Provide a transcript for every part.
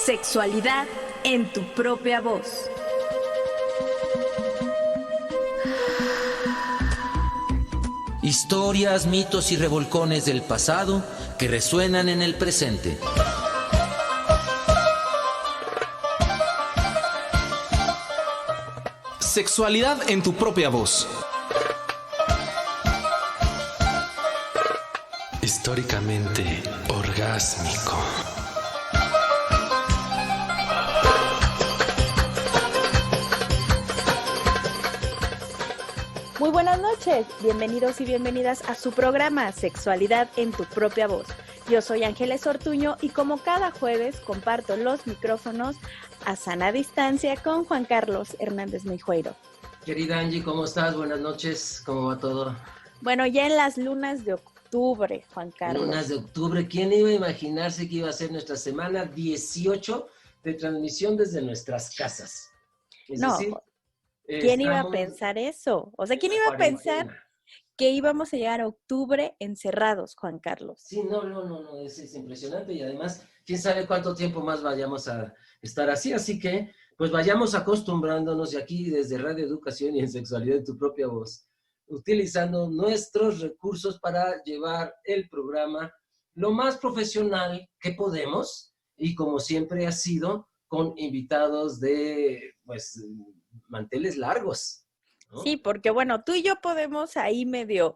Sexualidad en tu propia voz. Historias, mitos y revolcones del pasado que resuenan en el presente. Sexualidad en tu propia voz. Históricamente orgásmico. Muy buenas noches, bienvenidos y bienvenidas a su programa Sexualidad en tu propia voz. Yo soy Ángeles Ortuño y como cada jueves comparto los micrófonos a sana distancia con Juan Carlos Hernández Meijueiro. Querida Angie, ¿cómo estás? Buenas noches, ¿cómo va todo? Bueno, ya en las lunas de octubre, Juan Carlos. Lunas de octubre, ¿quién iba a imaginarse que iba a ser nuestra semana 18 de transmisión desde nuestras casas? Es decir, ¿quién iba a pensar eso? O sea, ¿quién iba a pensar que íbamos a llegar a octubre encerrados, Juan Carlos? Sí, no, es impresionante y además, quién sabe cuánto tiempo más vayamos a estar así, así que pues vayamos acostumbrándonos y aquí desde Radio Educación y en Sexualidad en tu propia voz, utilizando nuestros recursos para llevar el programa lo más profesional que podemos y como siempre ha sido con invitados de pues manteles largos, ¿no? Sí, porque bueno, tú y yo podemos ahí medio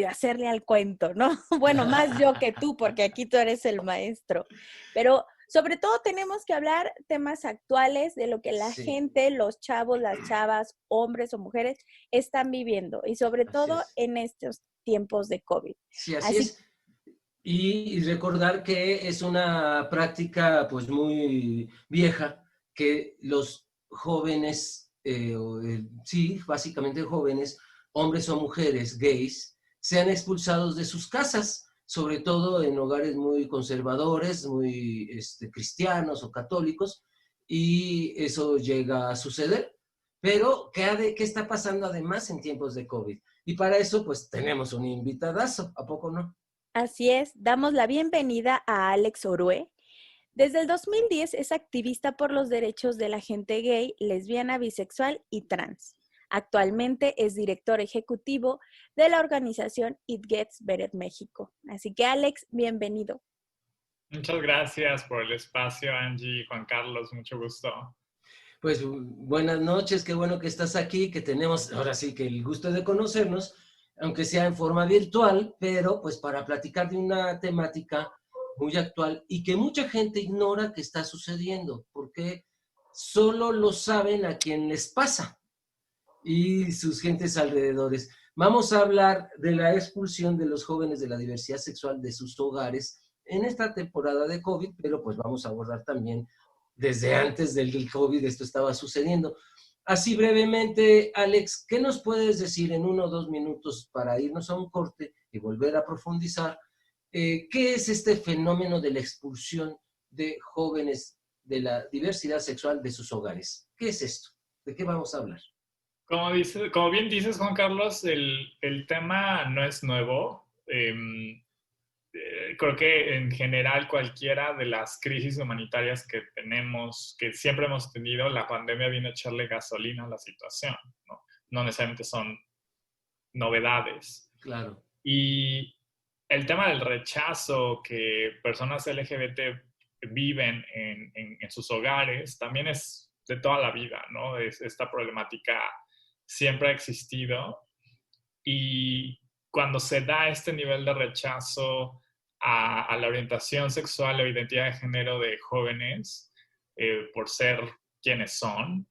hacerle al cuento, ¿no? Bueno, más yo que tú, porque aquí tú eres el maestro. Pero sobre todo tenemos que hablar temas actuales de lo que la gente, los chavos, las chavas, hombres o mujeres están viviendo y sobre todo en estos tiempos de COVID. Sí, así es. Y recordar que es una práctica pues muy vieja que los jóvenes, sí, básicamente jóvenes, hombres o mujeres gays, sean expulsados de sus casas, sobre todo en hogares muy conservadores, muy cristianos o católicos, y eso llega a suceder. Pero, ¿qué está pasando además en tiempos de COVID? Y para eso, pues, tenemos un invitadazo, ¿a poco no? Así es, damos la bienvenida a Alex Orue. Desde el 2010 es activista por los derechos de la gente gay, lesbiana, bisexual y trans. Actualmente es director ejecutivo de la organización It Gets Better México. Así que Alex, bienvenido. Muchas gracias por el espacio, Angie y Juan Carlos, mucho gusto. Pues buenas noches, qué bueno que estás aquí, que tenemos ahora sí que el gusto de conocernos, aunque sea en forma virtual, pero pues para platicar de una temática muy actual y que mucha gente ignora que está sucediendo, porque solo lo saben a quien les pasa y sus gentes alrededores. Vamos a hablar de la expulsión de los jóvenes de la diversidad sexual de sus hogares en esta temporada de COVID, pero pues vamos a abordar también desde antes del COVID esto estaba sucediendo. Así brevemente, Alex, ¿qué nos puedes decir en 1 o 2 minutos para irnos a un corte y volver a profundizar? ¿Qué es este fenómeno de la expulsión de jóvenes de la diversidad sexual de sus hogares? ¿Qué es esto? ¿De qué vamos a hablar? Como bien dices, Juan Carlos, el tema no es nuevo. Creo que en general cualquiera de las crisis humanitarias que tenemos, que siempre hemos tenido, la pandemia vino a echarle gasolina a la situación, ¿no? No necesariamente son novedades. Claro. Y el tema del rechazo que personas LGBT viven en sus hogares también es de toda la vida, ¿no? Esta problemática siempre ha existido y cuando se da este nivel de rechazo a la orientación sexual o identidad de género de jóvenes por ser quienes son,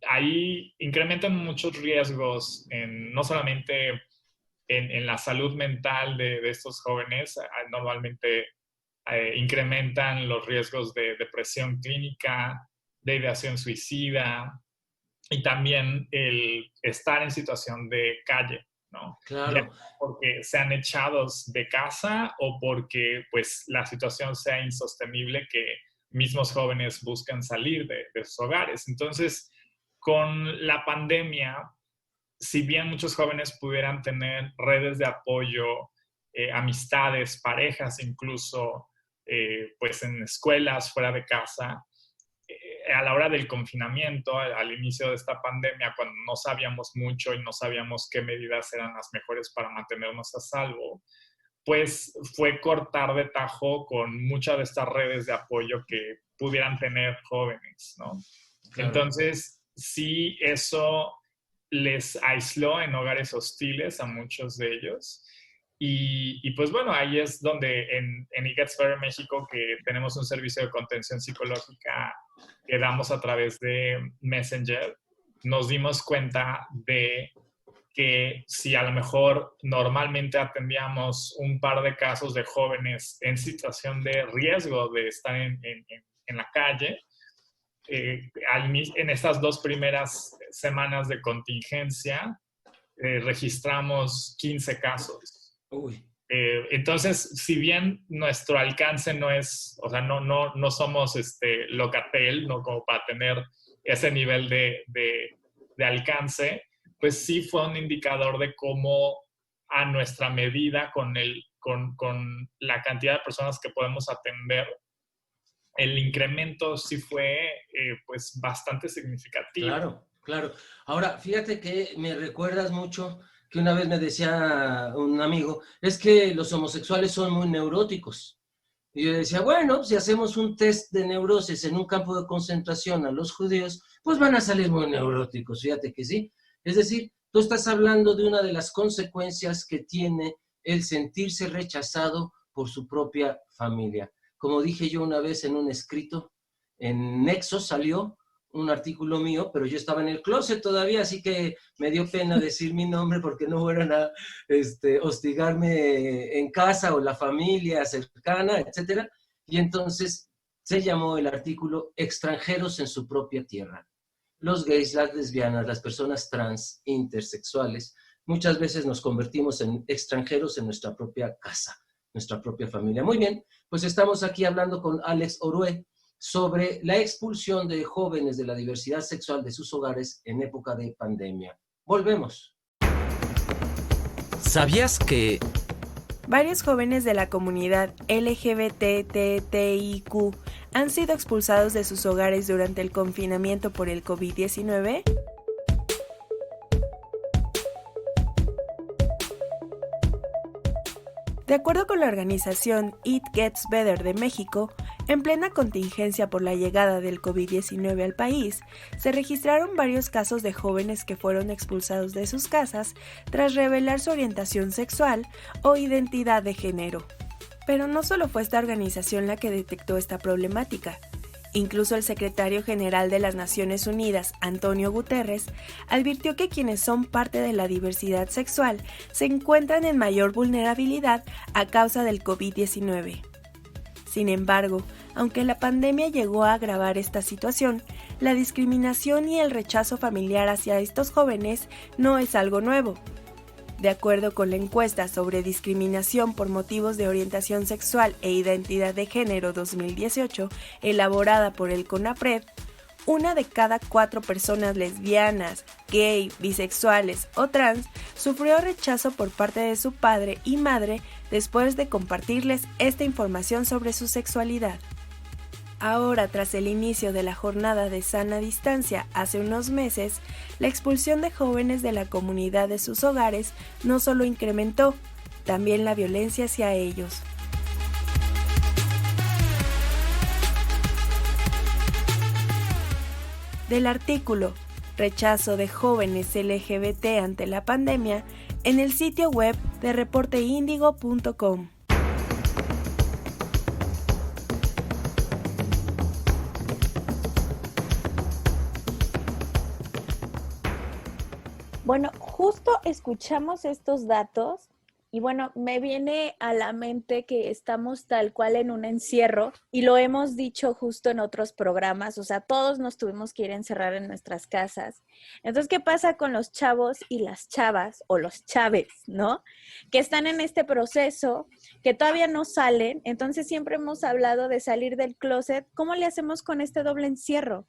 ahí incrementan muchos riesgos, no solamente en la salud mental de estos jóvenes, normalmente incrementan los riesgos de depresión clínica, de ideación suicida y también el estar en situación de calle, ¿no? Claro. Ya porque sean echados de casa o porque pues la situación sea insostenible que mismos jóvenes buscan salir de sus hogares. Entonces, con la pandemia, si bien muchos jóvenes pudieran tener redes de apoyo, amistades, parejas incluso, pues en escuelas, fuera de casa. A la hora del confinamiento, al inicio de esta pandemia, cuando no sabíamos mucho y no sabíamos qué medidas eran las mejores para mantenernos a salvo, pues fue cortar de tajo con muchas de estas redes de apoyo que pudieran tener jóvenes, ¿no? Claro. Entonces, sí, eso les aisló en hogares hostiles a muchos de ellos. Y pues bueno, ahí es donde en It Gets Better México, que tenemos un servicio de contención psicológica que damos a través de Messenger, nos dimos cuenta de que si a lo mejor normalmente atendíamos un par de casos de jóvenes en situación de riesgo de estar en la calle, en estas 2 primeras semanas de contingencia registramos 15 casos. Uy. Entonces, si bien nuestro alcance no es, o sea, no somos Locatel, ¿no? Como para tener ese nivel de alcance, pues sí fue un indicador de cómo a nuestra medida, con la cantidad de personas que podemos atender, el incremento sí fue pues bastante significativo. Claro, claro. Ahora, fíjate que me recuerdas mucho que una vez me decía un amigo, es que los homosexuales son muy neuróticos. Y yo decía, bueno, si hacemos un test de neurosis en un campo de concentración a los judíos, pues van a salir muy neuróticos, fíjate que sí. Es decir, tú estás hablando de una de las consecuencias que tiene el sentirse rechazado por su propia familia. Como dije yo una vez en un escrito, en Nexos salió un artículo mío, pero yo estaba en el closet todavía, así que me dio pena decir mi nombre porque no fueran a hostigarme en casa o la familia cercana, etc. Y entonces se llamó el artículo Extranjeros en su propia tierra. Los gays, las lesbianas, las personas trans, intersexuales, muchas veces nos convertimos en extranjeros en nuestra propia casa, nuestra propia familia. Muy bien, pues estamos aquí hablando con Alex Orue sobre la expulsión de jóvenes de la diversidad sexual de sus hogares en época de pandemia. Volvemos. ¿Sabías que varios jóvenes de la comunidad LGBTTIQ han sido expulsados de sus hogares durante el confinamiento por el COVID-19? De acuerdo con la organización It Gets Better de México, en plena contingencia por la llegada del COVID-19 al país, se registraron varios casos de jóvenes que fueron expulsados de sus casas tras revelar su orientación sexual o identidad de género. Pero no solo fue esta organización la que detectó esta problemática. Incluso el secretario general de las Naciones Unidas, Antonio Guterres, advirtió que quienes son parte de la diversidad sexual se encuentran en mayor vulnerabilidad a causa del COVID-19. Sin embargo, aunque la pandemia llegó a agravar esta situación, la discriminación y el rechazo familiar hacia estos jóvenes no es algo nuevo. De acuerdo con la encuesta sobre discriminación por motivos de orientación sexual e identidad de género 2018, elaborada por el CONAPRED, 1 de cada 4 personas lesbianas, gay, bisexuales o trans sufrió rechazo por parte de su padre y madre después de compartirles esta información sobre su sexualidad. Ahora, tras el inicio de la jornada de sana distancia hace unos meses, la expulsión de jóvenes de la comunidad de sus hogares no solo incrementó, también la violencia hacia ellos. Del artículo Rechazo de jóvenes LGBT ante la pandemia en el sitio web de reporteindigo.com. Bueno, justo escuchamos estos datos y bueno, me viene a la mente que estamos tal cual en un encierro y lo hemos dicho justo en otros programas, o sea, todos nos tuvimos que ir a encerrar en nuestras casas. Entonces, ¿qué pasa con los chavos y las chavas o los chaves, ¿no? Que están en este proceso, que todavía no salen, entonces siempre hemos hablado de salir del closet. ¿Cómo le hacemos con este doble encierro?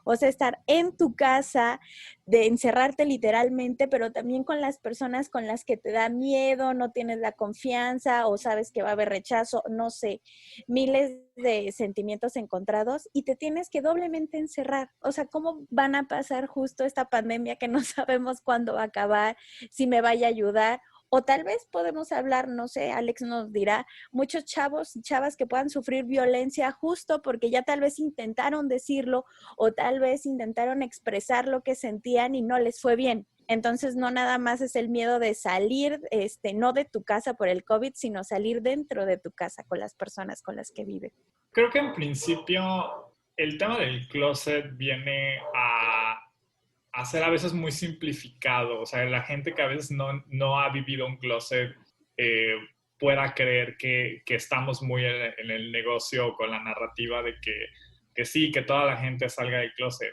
O sea, estar en tu casa, de encerrarte literalmente, pero también con las personas con las que te da miedo, no tienes la confianza o sabes que va a haber rechazo, no sé, miles de sentimientos encontrados y te tienes que doblemente encerrar. O sea, ¿cómo van a pasar justo esta pandemia que no sabemos cuándo va a acabar, si me vaya a ayudar? O tal vez podemos hablar, no sé, Alex nos dirá, muchos chavos y chavas que puedan sufrir violencia justo porque ya tal vez intentaron decirlo o tal vez intentaron expresar lo que sentían y no les fue bien. Entonces, no nada más es el miedo de salir, no de tu casa por el COVID, sino salir dentro de tu casa con las personas con las que vives. Creo que en principio el tema del closet viene a ser a veces muy simplificado. O sea, la gente que a veces no ha vivido un closet pueda creer que estamos muy en el negocio con la narrativa de que sí, que toda la gente salga del closet.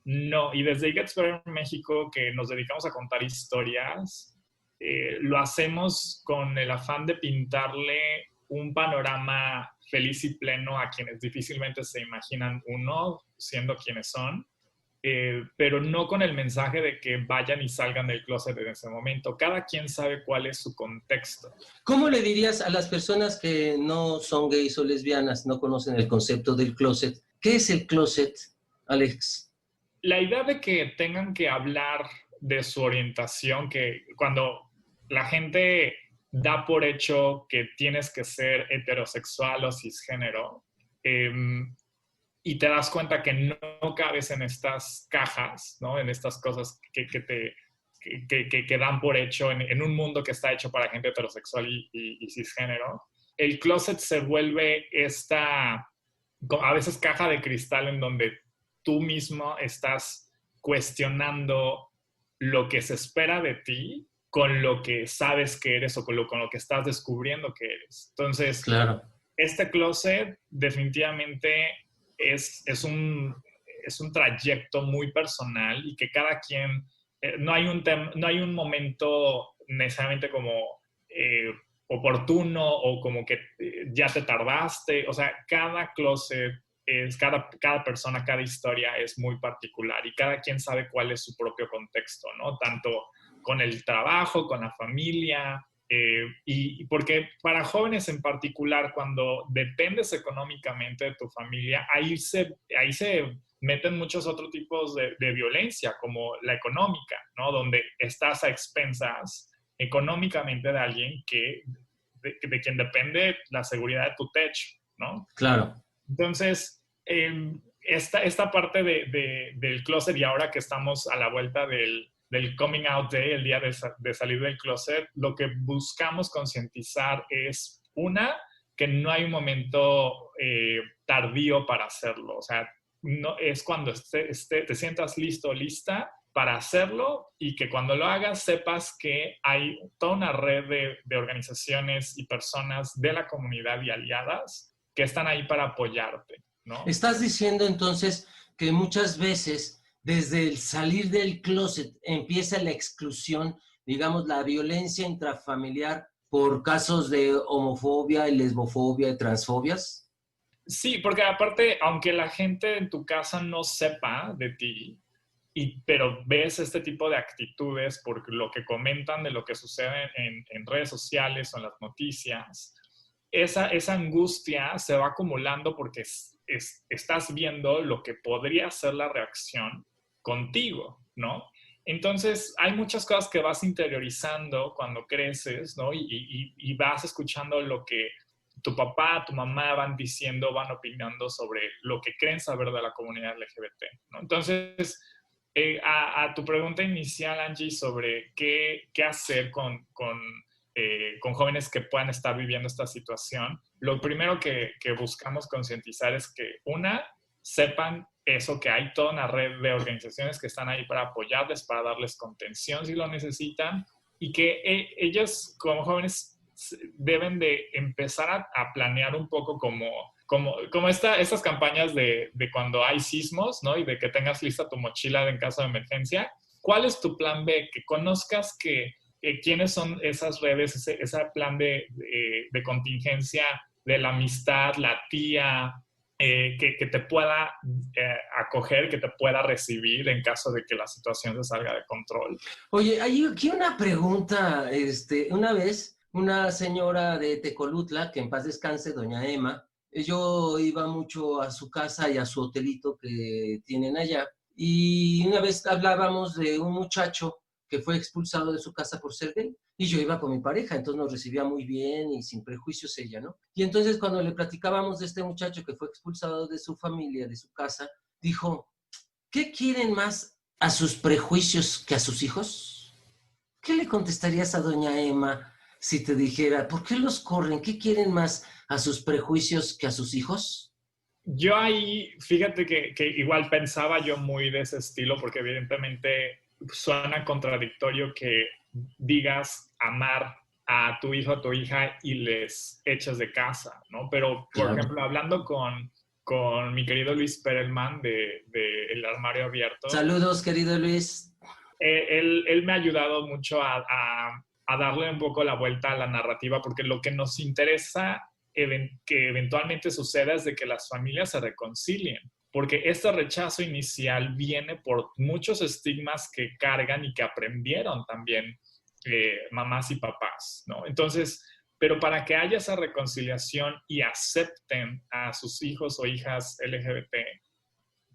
No, y desde It Gets Better en México, que nos dedicamos a contar historias, lo hacemos con el afán de pintarle un panorama feliz y pleno a quienes difícilmente se imaginan uno siendo quienes son. Pero no con el mensaje de que vayan y salgan del closet en ese momento. Cada quien sabe cuál es su contexto. ¿Cómo le dirías a las personas que no son gays o lesbianas, no conocen el concepto del closet? ¿Qué es el closet, Alex? La idea de que tengan que hablar de su orientación, que cuando la gente da por hecho que tienes que ser heterosexual o cisgénero, y te das cuenta que no cabes en estas cajas, ¿no? En estas cosas que dan por hecho en un mundo que está hecho para gente heterosexual y cisgénero. El closet se vuelve a veces caja de cristal en donde tú mismo estás cuestionando lo que se espera de ti con lo que sabes que eres o con lo que estás descubriendo que eres. Entonces, claro, este closet definitivamente es un trayecto muy personal y que cada quien, no hay un momento necesariamente como oportuno o como que ya te tardaste. O sea, cada closet cada persona, cada historia es muy particular y cada quien sabe cuál es su propio contexto, ¿no? Tanto con el trabajo, con la familia, y porque para jóvenes en particular, cuando dependes económicamente de tu familia, ahí se meten muchos otros tipos de violencia, como la económica, ¿no? Donde estás a expensas económicamente de alguien de quien depende la seguridad de tu techo, ¿no? Claro. Entonces, esta parte del closet, y ahora que estamos a la vuelta del coming out day, el día de salir del closet, lo que buscamos concientizar es, que no hay un momento tardío para hacerlo. O sea, no, es cuando te sientas listo o lista para hacerlo, y que cuando lo hagas sepas que hay toda una red de organizaciones y personas de la comunidad y aliadas que están ahí para apoyarte, ¿no? Estás diciendo entonces que muchas veces desde el salir del closet empieza la exclusión, digamos, la violencia intrafamiliar por casos de homofobia, lesbofobia y transfobias. Sí, porque aparte, aunque la gente en tu casa no sepa de ti, pero ves este tipo de actitudes por lo que comentan de lo que sucede en redes sociales o en las noticias, esa angustia se va acumulando porque estás viendo lo que podría ser la reacción contigo, ¿no? Entonces, hay muchas cosas que vas interiorizando cuando creces, ¿no? Y vas escuchando lo que tu papá, tu mamá van diciendo, van opinando sobre lo que creen saber de la comunidad LGBT, ¿no? Entonces, a tu pregunta inicial, Angie, sobre qué hacer con jóvenes que puedan estar viviendo esta situación, lo primero que buscamos concientizar es que, sepan eso, que hay toda una red de organizaciones que están ahí para apoyarles, para darles contención si lo necesitan, y que ellos como jóvenes deben de empezar a planear un poco como estas campañas de cuando hay sismos, ¿no? Y de que tengas lista tu mochila en caso de emergencia. ¿Cuál es tu plan B? Que conozcas quiénes son esas redes, ese plan de contingencia de la amistad, la tía, que te pueda acoger, que te pueda recibir en caso de que la situación se salga de control. Oye, hay aquí una pregunta. Una vez, una señora de Tecolutla, que en paz descanse, doña Emma, yo iba mucho a su casa y a su hotelito que tienen allá, y una vez hablábamos de un muchacho que fue expulsado de su casa por ser gay, y yo iba con mi pareja, entonces nos recibía muy bien y sin prejuicios ella, ¿no? Y entonces cuando le platicábamos de este muchacho que fue expulsado de su familia, de su casa, dijo, ¿qué quieren más a sus prejuicios que a sus hijos? ¿Qué le contestarías a doña Emma si te dijera, ¿por qué los corren? ¿Qué quieren más a sus prejuicios que a sus hijos? Yo ahí, fíjate que igual pensaba yo muy de ese estilo, porque evidentemente suena contradictorio que digas amar a tu hijo, a tu hija y les echas de casa, ¿no? Pero, por Claro. ejemplo, hablando con mi querido Luis Perelman de El Armario Abierto, Saludos, querido Luis. él me ha ayudado mucho a darle un poco la vuelta a la narrativa, porque lo que nos interesa que eventualmente suceda es de que las familias se reconcilien, porque este rechazo inicial viene por muchos estigmas que cargan y que aprendieron también mamás y papás, ¿no? Entonces, pero para que haya esa reconciliación y acepten a sus hijos o hijas LGBT,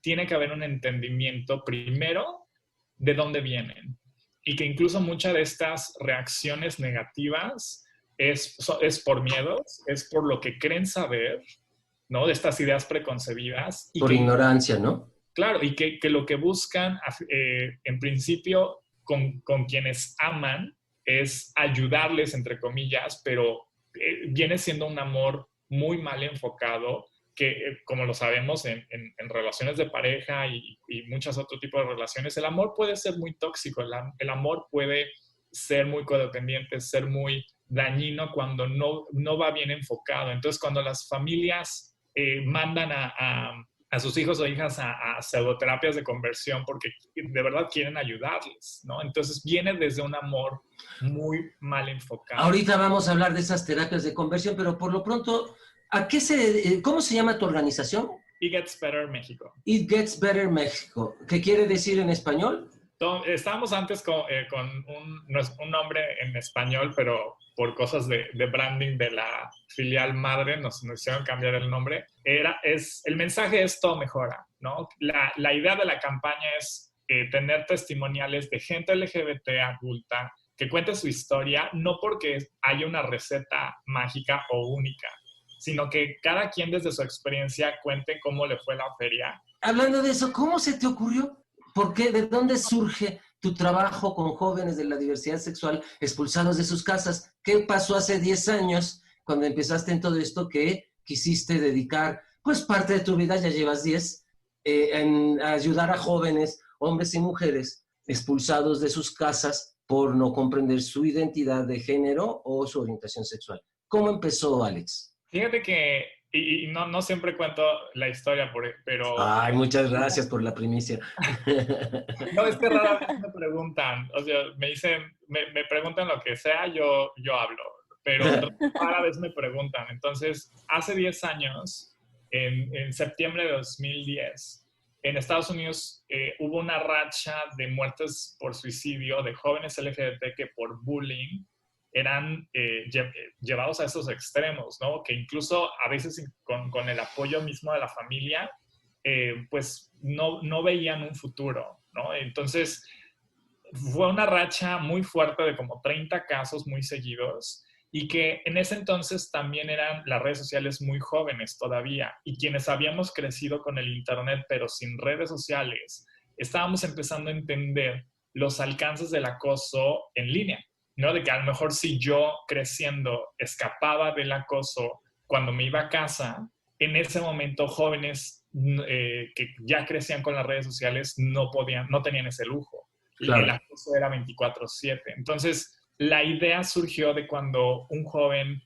tiene que haber un entendimiento primero de dónde vienen, y que incluso muchas de estas reacciones negativas es por miedos, es por lo que creen saber, ¿no? De estas ideas preconcebidas. Y por ignorancia, ¿no? Claro, y que lo que buscan, en principio, con quienes aman, es ayudarles, entre comillas, pero viene siendo un amor muy mal enfocado, que como lo sabemos en relaciones de pareja y muchos otros tipos de relaciones, el amor puede ser muy tóxico, el amor puede ser muy codependiente, ser muy dañino cuando no va bien enfocado. Entonces, cuando las familias mandan a sus hijos o hijas a pseudoterapias de conversión porque de verdad quieren ayudarles, ¿no? Entonces viene desde un amor muy mal enfocado. Ahorita vamos a hablar de esas terapias de conversión, pero por lo pronto, ¿cómo se llama tu organización? It Gets Better México. It Gets Better México. ¿Qué quiere decir en español? Estábamos antes con un nombre en español, pero por cosas de branding de la filial madre nos hicieron cambiar el nombre. El mensaje es todo mejora, ¿no? La idea de la campaña es tener testimoniales de gente LGBT adulta que cuente su historia, no porque haya una receta mágica o única, sino que cada quien desde su experiencia cuente cómo le fue la feria. Hablando de eso, ¿cómo se te ocurrió? ¿Por qué? ¿De dónde surge tu trabajo con jóvenes de la diversidad sexual expulsados de sus casas? ¿Qué pasó hace 10 años cuando empezaste en todo esto que quisiste dedicar, pues parte de tu vida, ya llevas 10, en ayudar a jóvenes, hombres y mujeres expulsados de sus casas por no comprender su identidad de género o su orientación sexual? ¿Cómo empezó, Alex? Fíjate que, y no siempre cuento la historia, pero... Ay, muchas gracias por la primicia. No, es que rara vez me preguntan, o sea, me preguntan lo que sea, yo hablo, pero rara vez me preguntan. Entonces, hace 10 años, en septiembre de 2010, en Estados Unidos hubo una racha de muertes por suicidio de jóvenes LGBT que por bullying eran llevados a esos extremos, ¿no? Que incluso a veces con el apoyo mismo de la familia, pues no veían un futuro, ¿no? Entonces, fue una racha muy fuerte de como 30 casos muy seguidos, y que en ese entonces también eran las redes sociales muy jóvenes todavía, y quienes habíamos crecido con el internet pero sin redes sociales, estábamos empezando a entender los alcances del acoso en línea, ¿no? De que a lo mejor si yo creciendo escapaba del acoso cuando me iba a casa, en ese momento jóvenes que ya crecían con las redes sociales no tenían ese lujo. Claro. El acoso era 24/7. Entonces, la idea surgió de cuando un joven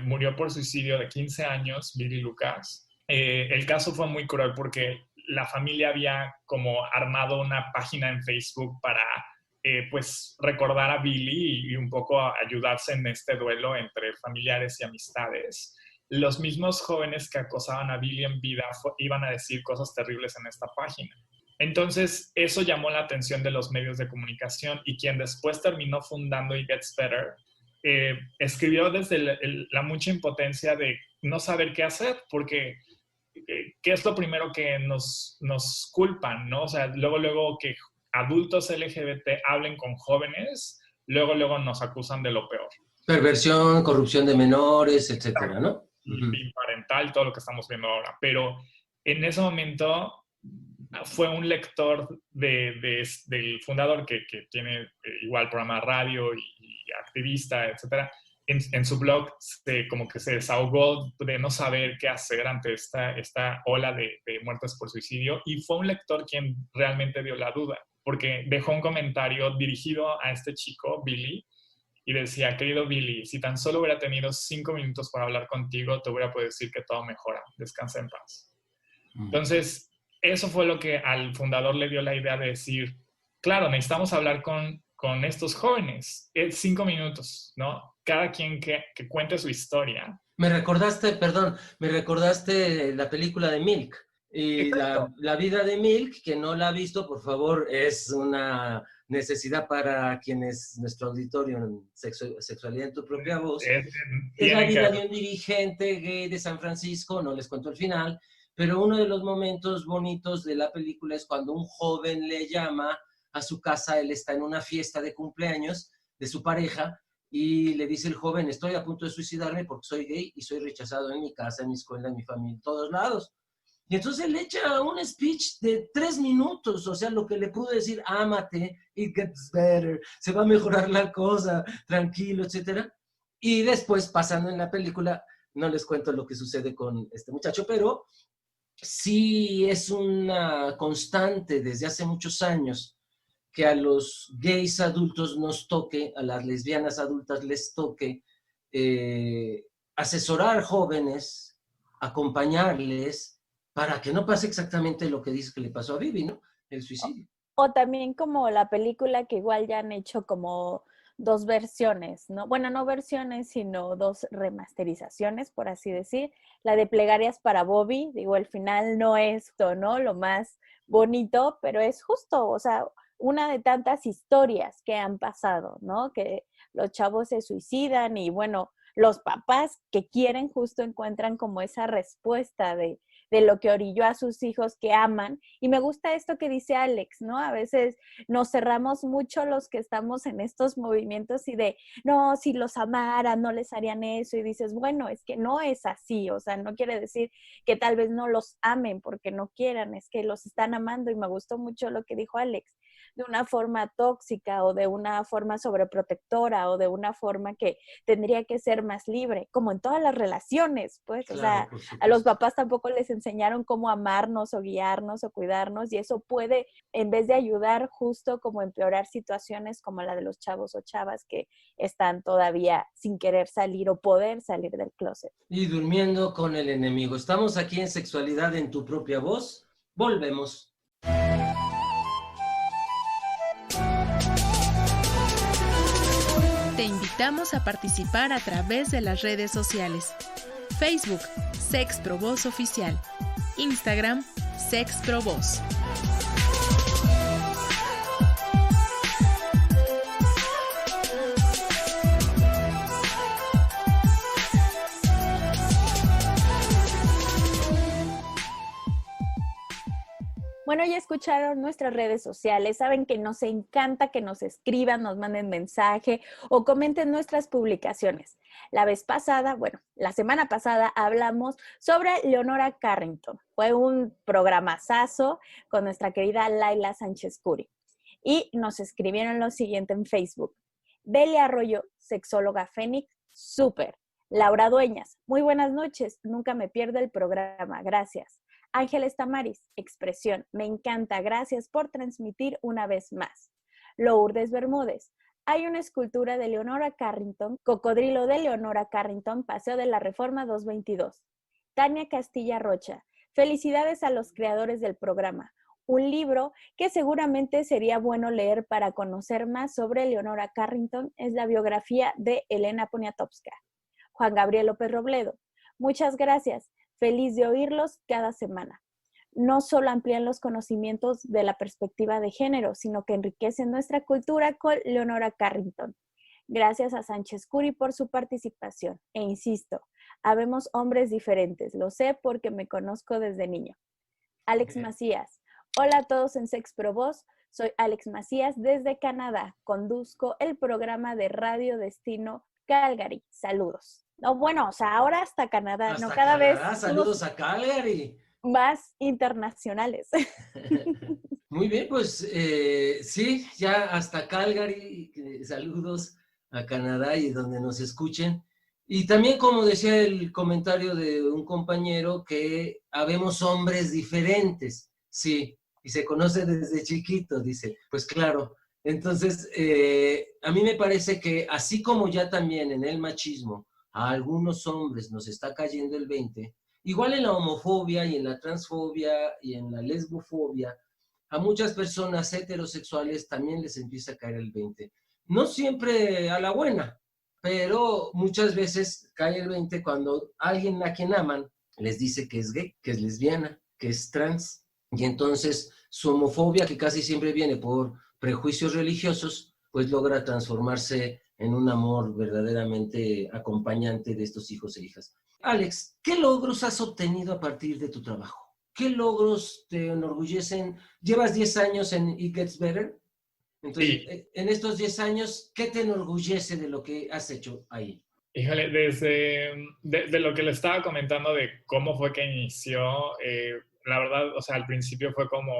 murió por suicidio de 15 años, Billy Lucas. El caso fue muy cruel porque la familia había como armado una página en Facebook para pues recordar a Billy y un poco ayudarse en este duelo entre familiares y amistades. los mismos jóvenes que acosaban a Billy en vida iban a decir cosas terribles en esta página. Entonces, eso llamó la atención de los medios de comunicación y quien después terminó fundando It Gets Better, escribió desde la mucha impotencia de no saber qué hacer, porque ¿qué es lo primero que nos culpan, no? O sea, luego que adultos LGBT hablen con jóvenes, luego nos acusan de lo peor. Perversión, corrupción de menores, etcétera, ¿no? Y parental, todo lo que estamos viendo ahora. Pero en ese momento fue un lector del fundador que tiene igual programa de radio y activista, etcétera. En su blog como que se desahogó de no saber qué hacer ante esta ola de muertes por suicidio, y fue un lector quien realmente dio la duda, porque dejó un comentario dirigido a este chico, Billy, y decía: querido Billy, si tan solo hubiera tenido 5 minutos para hablar contigo, te hubiera podido decir que todo mejora, descansa en paz. Entonces, eso fue lo que al fundador le dio la idea de decir, claro, necesitamos hablar con estos jóvenes. 5 minutos, ¿no? Cada quien que cuente su historia. Me recordaste la película de Milk. Y la vida de Milk, que no la ha visto, por favor, es una necesidad para quienes, nuestro auditorio en Sexualidad en tu propia voz. Es la vida de un dirigente gay de San Francisco, no les cuento el final, pero uno de los momentos bonitos de la película es cuando un joven le llama a su casa. Él está en una fiesta de cumpleaños de su pareja y le dice el joven: estoy a punto de suicidarme porque soy gay y soy rechazado en mi casa, en mi escuela, en mi familia, en todos lados. Y entonces le echa un speech de 3 minutos, o sea, lo que le pudo decir: ámate, it gets better, se va a mejorar la cosa, tranquilo, etc. Y después, pasando en la película, no les cuento lo que sucede con este muchacho, pero sí es una constante desde hace muchos años que a los gays adultos nos toque, a las lesbianas adultas les toque asesorar jóvenes, acompañarles, para que no pase exactamente lo que dice que le pasó a Vivi, ¿no? El suicidio. O también como la película que igual ya han hecho como 2 versiones, ¿no? Bueno, no versiones, sino 2 remasterizaciones, por así decir. La de Plegarias para Bobby, digo, el final no es, ¿no?, lo más bonito, pero es justo, o sea, una de tantas historias que han pasado, ¿no? Que los chavos se suicidan y, bueno, los papás que quieren justo encuentran como esa respuesta de lo que orilló a sus hijos que aman. Y me gusta esto que dice Alex, ¿no? A veces nos cerramos mucho los que estamos en estos movimientos y de, no, si los amaran, no les harían eso. Y dices, bueno, es que no es así. O sea, no quiere decir que tal vez no los amen porque no quieran, es que los están amando. Y me gustó mucho lo que dijo Alex, de una forma tóxica o de una forma sobreprotectora o de una forma que tendría que ser más libre, como en todas las relaciones, pues. Claro, o sea, a los papás tampoco les enseñaron cómo amarnos o guiarnos o cuidarnos, y eso puede, en vez de ayudar, justo como empeorar situaciones como la de los chavos o chavas que están todavía sin querer salir o poder salir del closet. Y durmiendo con el enemigo. Estamos aquí en Sexualidad en tu propia voz. Volvemos. Te invitamos a participar a través de las redes sociales. Facebook, Sexprovoz Oficial. Instagram, Sexprovoz. Bueno, ya escucharon nuestras redes sociales, saben que nos encanta que nos escriban, nos manden mensaje o comenten nuestras publicaciones. La semana pasada hablamos sobre Leonora Carrington. Fue un programazazo con nuestra querida Laila Sánchez Curi. Y nos escribieron lo siguiente en Facebook. Delia Arroyo, sexóloga Fénix, súper. Laura Dueñas, muy buenas noches, nunca me pierdo el programa, gracias. Ángeles Tamaris, expresión, me encanta, gracias por transmitir una vez más. Lourdes Bermúdez, hay una escultura de Leonora Carrington, Cocodrilo de Leonora Carrington, Paseo de la Reforma 222. Tania Castilla Rocha, felicidades a los creadores del programa. Un libro que seguramente sería bueno leer para conocer más sobre Leonora Carrington es la biografía de Elena Poniatowska. Juan Gabriel López Robledo, Muchas gracias. Feliz de oírlos cada semana. No solo amplían los conocimientos de la perspectiva de género, sino que enriquecen nuestra cultura con Leonora Carrington. Gracias a Sánchez Curi por su participación. E insisto, habemos hombres diferentes. Lo sé porque me conozco desde niño. Alex Macías. Hola a todos en Sex Pro Voz. Soy Alex Macías desde Canadá. Conduzco el programa de Radio Destino Calgary. Saludos. No, bueno, o sea, ahora hasta Canadá. Hasta no, cada Canadá, vez saludos a Calgary. Más internacionales. Muy bien, pues sí, ya hasta Calgary. Saludos a Canadá y donde nos escuchen. Y también, como decía el comentario de un compañero, que habemos hombres diferentes, sí, y se conoce desde chiquito, dice. Pues claro, entonces a mí me parece que así como ya también en el machismo a algunos hombres nos está cayendo el 20, igual en la homofobia y en la transfobia y en la lesbofobia, a muchas personas heterosexuales también les empieza a caer el 20. No siempre a la buena, pero muchas veces cae el 20 cuando alguien a quien aman les dice que es gay, que es lesbiana, que es trans. Y entonces su homofobia, que casi siempre viene por prejuicios religiosos, pues logra transformarse en un amor verdaderamente acompañante de estos hijos e hijas. Alex, ¿qué logros has obtenido a partir de tu trabajo? ¿Qué logros te enorgullecen? Llevas 10 años en It Gets Better. Entonces, sí. En estos 10 años, ¿qué te enorgullece de lo que has hecho ahí? Híjole, de lo que le estaba comentando de cómo fue que inició, la verdad, o sea, al principio fue como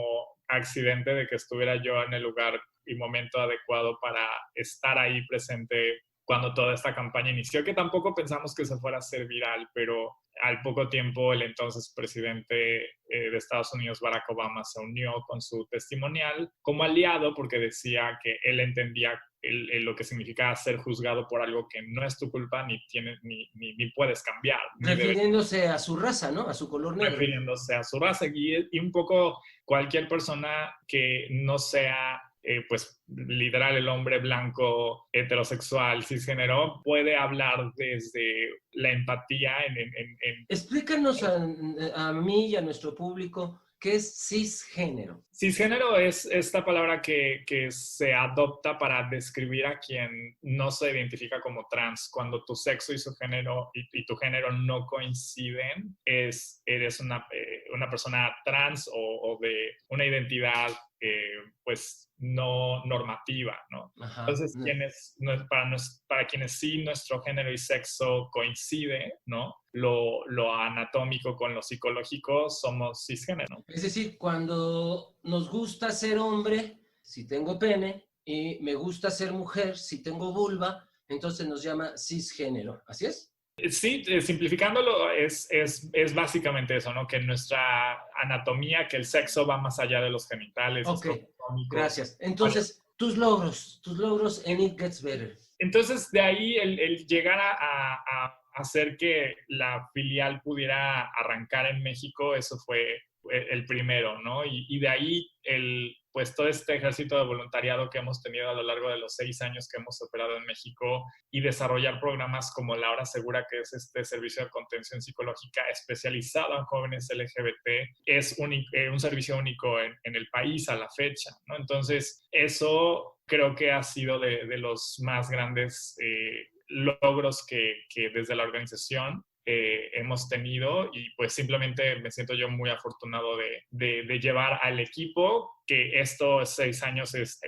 accidente de que estuviera yo en el lugar y momento adecuado para estar ahí presente cuando toda esta campaña inició, que tampoco pensamos que se fuera a hacer viral, pero al poco tiempo el entonces presidente de Estados Unidos, Barack Obama, se unió con su testimonial como aliado porque decía que él entendía lo que significaba ser juzgado por algo que no es tu culpa ni puedes cambiar. Refiriéndose a su raza, ¿no? A su color negro. Refiriéndose a su raza. Y un poco cualquier persona que no sea pues literal el hombre blanco, heterosexual, cisgénero, puede hablar desde la empatía Explícanos a mí y a nuestro público qué es cisgénero. Cisgénero es esta palabra que se adopta para describir a quien no se identifica como trans. Cuando tu sexo y su género y tu género no coinciden, eres una persona trans o de una identidad pues no normativa, ¿no? Ajá. Entonces, para quienes sí nuestro género y sexo coincide, ¿no? Lo anatómico con lo psicológico, somos cisgénero. Es decir, cuando nos gusta ser hombre, si tengo pene, y me gusta ser mujer, si tengo vulva, entonces nos llama cisgénero. ¿Así es? Sí, simplificándolo es básicamente eso, ¿no? Que nuestra anatomía, que el sexo va más allá de los genitales. Ok, gracias. Entonces, tus logros en It Gets Better. Entonces, de ahí el llegar a hacer que la filial pudiera arrancar en México, eso fue el primero, ¿no? Y de ahí pues todo este ejército de voluntariado que hemos tenido a lo largo de los 6 años que hemos operado en México y desarrollar programas como La Hora Segura, que es este servicio de contención psicológica especializado en jóvenes LGBT, es un servicio único en el país a la fecha, ¿no? Entonces, eso creo que ha sido de los más grandes logros que desde la organización hemos tenido, y pues simplemente me siento yo muy afortunado de llevar al equipo, que estos 6 años es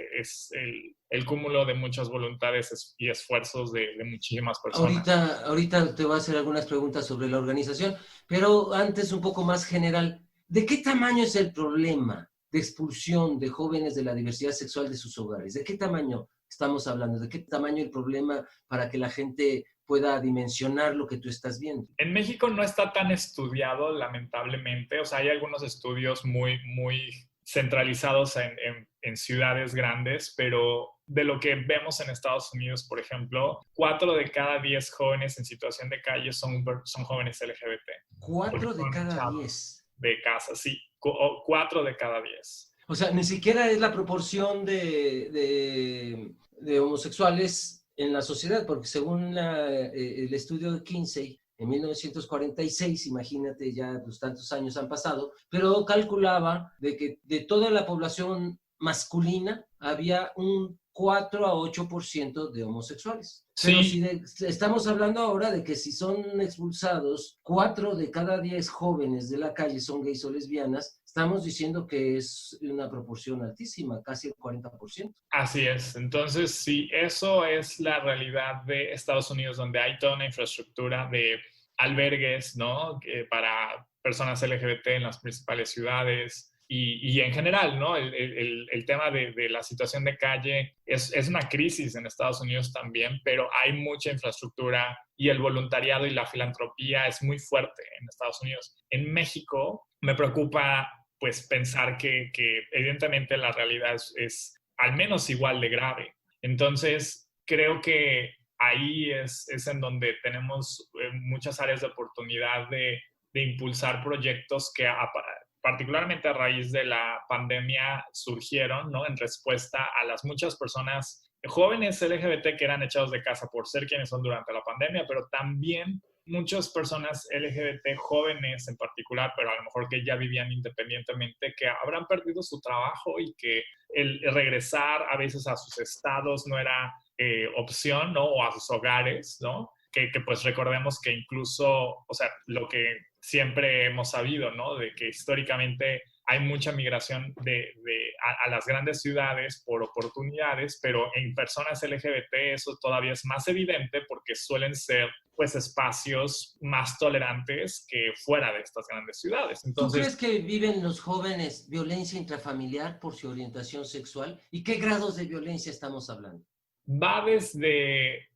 el cúmulo de muchas voluntades y esfuerzos de muchísimas personas. Ahorita te voy a hacer algunas preguntas sobre la organización, pero antes un poco más general, ¿de qué tamaño es el problema de expulsión de jóvenes de la diversidad sexual de sus hogares? ¿De qué tamaño estamos hablando? ¿De qué tamaño el problema para que la gente pueda dimensionar lo que tú estás viendo? En México no está tan estudiado, lamentablemente. O sea, hay algunos estudios muy, muy centralizados en ciudades grandes, pero de lo que vemos en Estados Unidos, por ejemplo, 4 de cada 10 jóvenes en situación de calle son jóvenes LGBT. 4 de cada 10. De casa, sí. 4 de cada 10. O sea, ni siquiera es la proporción de homosexuales en la sociedad, porque según el estudio de Kinsey, en 1946, imagínate, ya los tantos años han pasado, pero calculaba de que de toda la población masculina había un 4 a 8% de homosexuales. Pero Sí, estamos hablando ahora de que si son expulsados 4 de cada 10 jóvenes de la calle son gays o lesbianas, estamos diciendo que es una proporción altísima, casi el 40%. así es. Entonces, sí, eso es la realidad de Estados Unidos, donde hay toda una infraestructura de albergues, ¿no? Para personas LGBT en las principales ciudades. Y en general, ¿no? El tema de la situación de calle es una crisis en Estados Unidos también, pero hay mucha infraestructura y el voluntariado y la filantropía es muy fuerte en Estados Unidos. En México me preocupa pues pensar que evidentemente la realidad es al menos igual de grave. Entonces, creo que ahí es en donde tenemos muchas áreas de oportunidad de impulsar proyectos que particularmente a raíz de la pandemia surgieron, ¿no? En respuesta a las muchas personas jóvenes LGBT que eran echados de casa por ser quienes son durante la pandemia, pero también muchas personas LGBT jóvenes en particular, pero a lo mejor que ya vivían independientemente, que habrán perdido su trabajo y que el regresar a veces a sus estados no era opción, ¿no? O a sus hogares, ¿no? Que pues recordemos que incluso, o sea, lo que siempre hemos sabido, ¿no? De que históricamente hay mucha migración a las grandes ciudades por oportunidades, pero en personas LGBT eso todavía es más evidente porque suelen ser pues espacios más tolerantes que fuera de estas grandes ciudades. Entonces, ¿tú crees que viven los jóvenes violencia intrafamiliar por su orientación sexual? ¿Y qué grados de violencia estamos hablando? va desde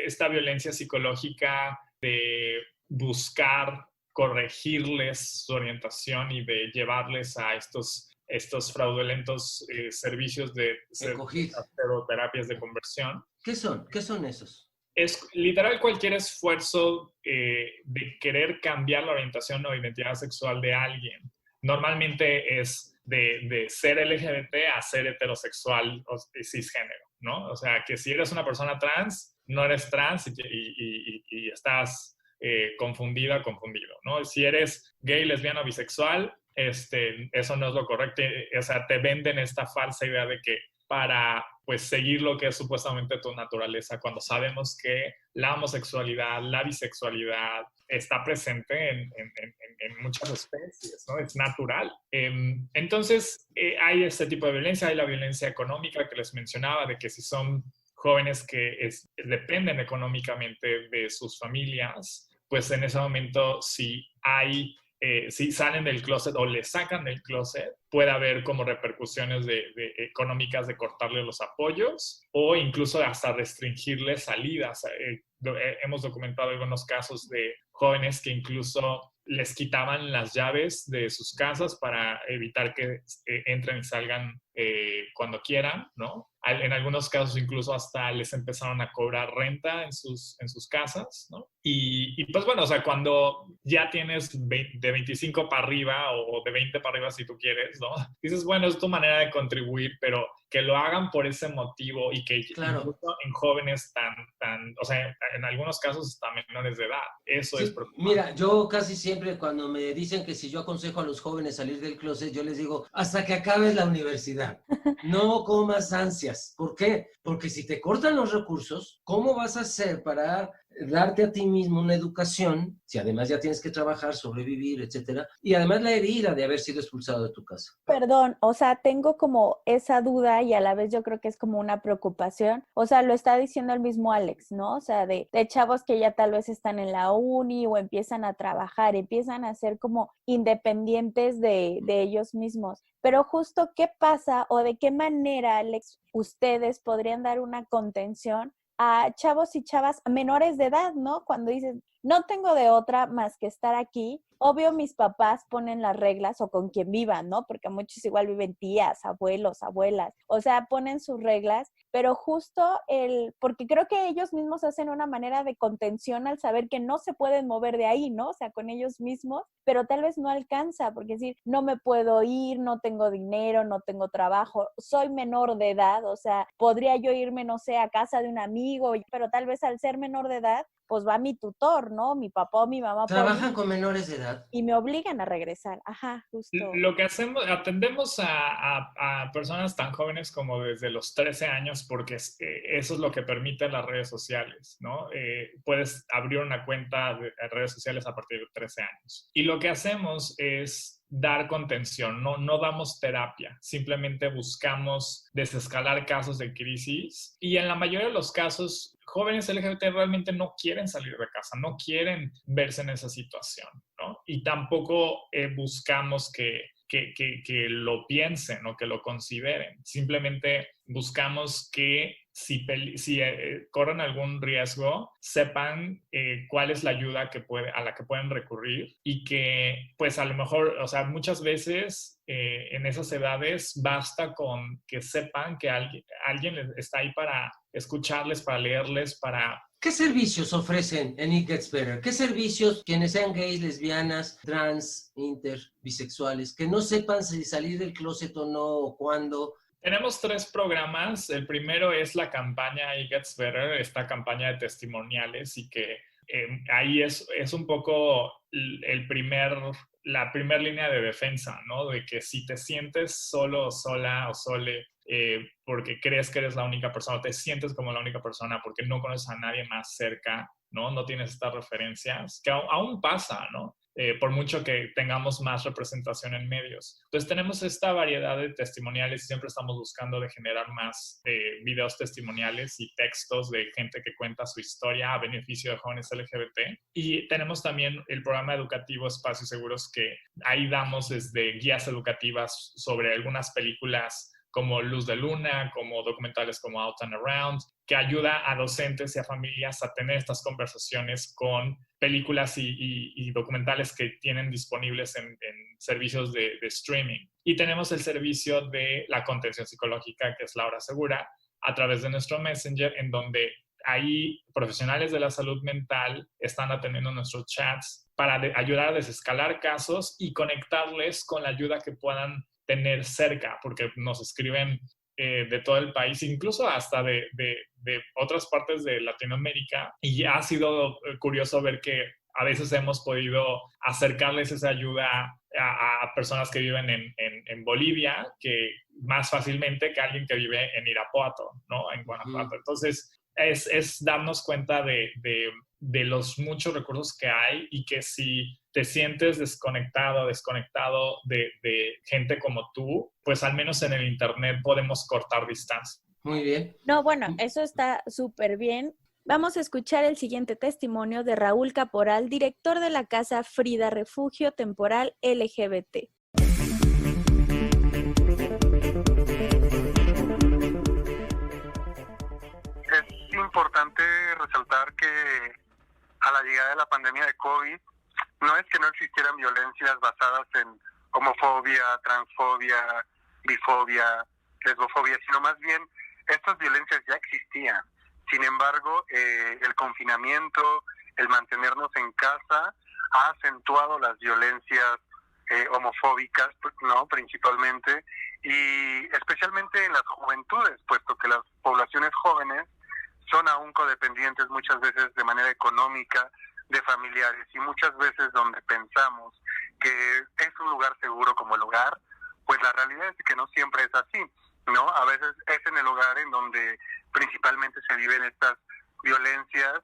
esta violencia psicológica de buscar corregirles su orientación y de llevarles a estos fraudulentos servicios de terapias de conversión. ¿Qué son? ¿Qué son esos? Es literal cualquier esfuerzo de querer cambiar la orientación o identidad sexual de alguien. Normalmente es de ser LGBT a ser heterosexual o cisgénero, ¿no? O sea, que si eres una persona trans, no eres trans y estás confundida, confundido, ¿no? Si eres gay, lesbiana o bisexual, eso no es lo correcto. O sea, te venden esta falsa idea de que para pues seguir lo que es supuestamente tu naturaleza, cuando sabemos que la homosexualidad, la bisexualidad está presente en muchas especies, ¿no? Es natural. Entonces, hay este tipo de violencia, hay la violencia económica que les mencionaba, de que si son jóvenes que dependen económicamente de sus familias, pues en ese momento si salen del closet o le sacan del closet, puede haber como repercusiones económicas de cortarle los apoyos o incluso hasta restringirles salidas. Hemos documentado algunos casos de jóvenes que incluso les quitaban las llaves de sus casas para evitar que entren y salgan cuando quieran, ¿no? En algunos casos incluso hasta les empezaron a cobrar renta en sus casas, ¿no? Y pues bueno, o sea, cuando ya tienes de 25 para arriba o de 20 para arriba si tú quieres, ¿no? Dices, bueno, es tu manera de contribuir, pero que lo hagan por ese motivo y que claro, incluso en jóvenes o sea, en algunos casos hasta menores de edad, eso sí, es preocupante. Mira, yo casi siempre cuando me dicen que si yo aconsejo a los jóvenes salir del closet, yo les digo, hasta que acabes la universidad, no comas ansias. ¿Por qué? Porque si te cortan los recursos, ¿cómo vas a hacer para darte a ti mismo una educación, si además ya tienes que trabajar, sobrevivir, etcétera, y además la herida de haber sido expulsado de tu casa? Perdón, o sea, tengo como esa duda y a la vez yo creo que es como una preocupación. O sea, lo está diciendo el mismo Alex, ¿no? O sea, de chavos que ya tal vez están en la uni o empiezan a trabajar, empiezan a ser como independientes de ellos mismos. Pero justo, ¿qué pasa o de qué manera, Alex, ustedes podrían dar una contención a chavos y chavas menores de edad, ¿no? Cuando dicen, no tengo de otra más que estar aquí. Obvio, mis papás ponen las reglas o con quien vivan, ¿no? Porque muchos igual viven tías, abuelos, abuelas. O sea, ponen sus reglas, pero justo porque creo que ellos mismos hacen una manera de contención al saber que no se pueden mover de ahí, ¿no? O sea, con ellos mismos, pero tal vez no alcanza, porque decir, no me puedo ir, no tengo dinero, no tengo trabajo, soy menor de edad, o sea, podría yo irme, no sé, a casa de un amigo, pero tal vez al ser menor de edad, pues va mi tutor, ¿no? Mi papá o mi mamá. ¿Trabajan con menores de edad? Y me obligan a regresar. Ajá, justo. Lo que hacemos, atendemos a personas tan jóvenes como desde los 13 años, porque eso es lo que permiten las redes sociales, ¿no? Puedes abrir una cuenta de redes sociales a partir de 13 años. Y lo que hacemos es dar contención, no damos terapia, simplemente buscamos desescalar casos de crisis, y en la mayoría de los casos jóvenes LGBT realmente no quieren salir de casa, no quieren verse en esa situación, ¿no? Y tampoco buscamos que lo piensen o que lo consideren. Simplemente buscamos que si corren algún riesgo, sepan cuál es la ayuda a la que pueden recurrir, y que pues a lo mejor, o sea, muchas veces en esas edades basta con que sepan que alguien está ahí para escucharles, para leerles, para... ¿Qué servicios ofrecen en It Gets Better? ¿Qué servicios quienes sean gays, lesbianas, trans, inter, bisexuales, que no sepan si salir del closet o no, o cuándo? Tenemos 3 programas. El primero es la campaña It Gets Better, esta campaña de testimoniales, y que ahí es un poco la primera línea de defensa, ¿no? De que si te sientes solo o sola o sole, porque crees que eres la única persona, te sientes como la única persona porque no conoces a nadie más cerca, ¿no? No tienes estas referencias, que aún pasa, ¿no? Por mucho que tengamos más representación en medios. Entonces tenemos esta variedad de testimoniales y siempre estamos buscando de generar más videos testimoniales y textos de gente que cuenta su historia a beneficio de jóvenes LGBT. Y tenemos también el programa educativo Espacios Seguros, que ahí damos desde guías educativas sobre algunas películas como Luz de Luna, como documentales como Out and Around, que ayuda a docentes y a familias a tener estas conversaciones con películas y documentales que tienen disponibles en servicios de streaming. Y tenemos el servicio de la contención psicológica, que es La Hora Segura, a través de nuestro Messenger, en donde ahí profesionales de la salud mental están atendiendo nuestros chats para ayudar a desescalar casos y conectarles con la ayuda que puedan tener cerca, porque nos escriben de todo el país, incluso hasta de otras partes de Latinoamérica, y ha sido curioso ver que a veces hemos podido acercarles esa ayuda a personas que viven en Bolivia, que más fácilmente que alguien que vive en Irapuato, ¿no? En Guanajuato. Entonces, es darnos cuenta de los muchos recursos que hay, y que si te sientes desconectado de gente como tú, pues al menos en el internet podemos cortar distancia. Muy bien. No, bueno, eso está súper bien. Vamos a escuchar el siguiente testimonio de Raúl Caporal, director de la Casa Frida Refugio Temporal LGBT. Es importante resaltar que a la llegada de la pandemia de COVID, no es que no existieran violencias basadas en homofobia, transfobia, bifobia, lesbofobia, sino más bien estas violencias ya existían. Sin embargo, el confinamiento, el mantenernos en casa, ha acentuado las violencias homofóbicas, ¿no? Principalmente, y especialmente en las juventudes, puesto que las poblaciones jóvenes son aún codependientes muchas veces de manera económica de familiares, y muchas veces donde pensamos que es un lugar seguro como el hogar, pues la realidad es que no siempre es así, ¿no? A veces es en el hogar en donde principalmente se viven estas violencias,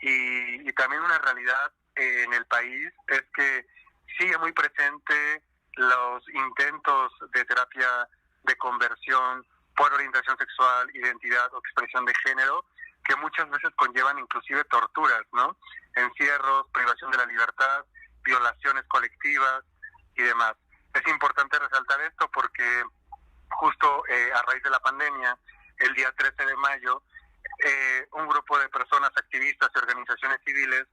y también una realidad en el país es que sigue muy presente los intentos de terapia de conversión por orientación sexual, identidad o expresión de género, que muchas veces conllevan inclusive torturas, ¿no? Encierros, privación de la libertad, violaciones colectivas y demás. Es importante resaltar esto porque justo a raíz de la pandemia, el día 13 de mayo, un grupo de personas activistas y organizaciones civiles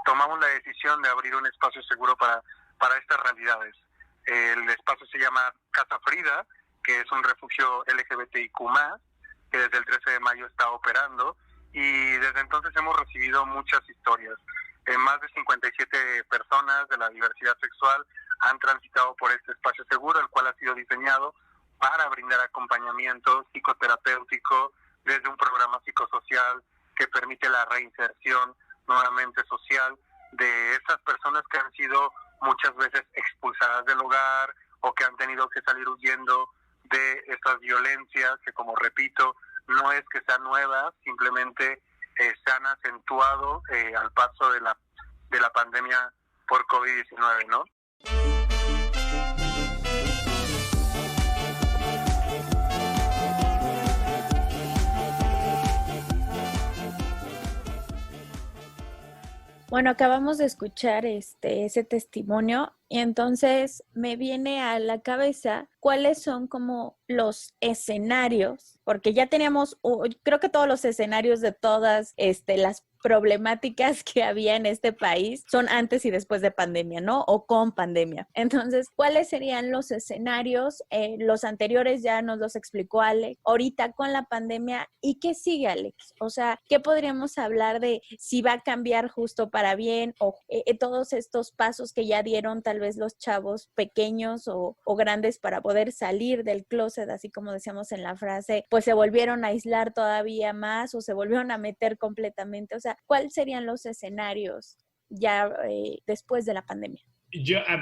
tomamos la decisión de abrir un espacio seguro para estas realidades. El espacio se llama Casa Frida, que es un refugio LGBTIQ+, que desde el 13 de mayo está operando, y desde entonces hemos recibido muchas historias. Más de 57 personas de la diversidad sexual han transitado por este espacio seguro, el cual ha sido diseñado para brindar acompañamiento psicoterapéutico desde un programa psicosocial que permite la reinserción nuevamente social de esas personas que han sido muchas veces expulsadas del hogar o que han tenido que salir huyendo de estas violencias que, como repito, no es que sean nuevas, simplemente se han acentuado al paso de la pandemia por COVID-19, ¿no? Bueno, acabamos de escuchar ese testimonio y entonces me viene a la cabeza cuáles son como los escenarios, porque ya teníamos, creo que todos los escenarios de todas las problemáticas que había en este país son antes y después de pandemia, ¿no? O con pandemia. Entonces, ¿cuáles serían los escenarios? Los anteriores ya nos los explicó Alex. Ahorita con la pandemia, ¿y qué sigue, Alex? O sea, ¿qué podríamos hablar de si va a cambiar justo para bien o todos estos pasos que ya dieron tal vez los chavos pequeños o grandes para poder salir del closet, así como decíamos en la frase, pues se volvieron a aislar todavía más o se volvieron a meter completamente? O sea, ¿cuáles serían los escenarios ya después de la pandemia?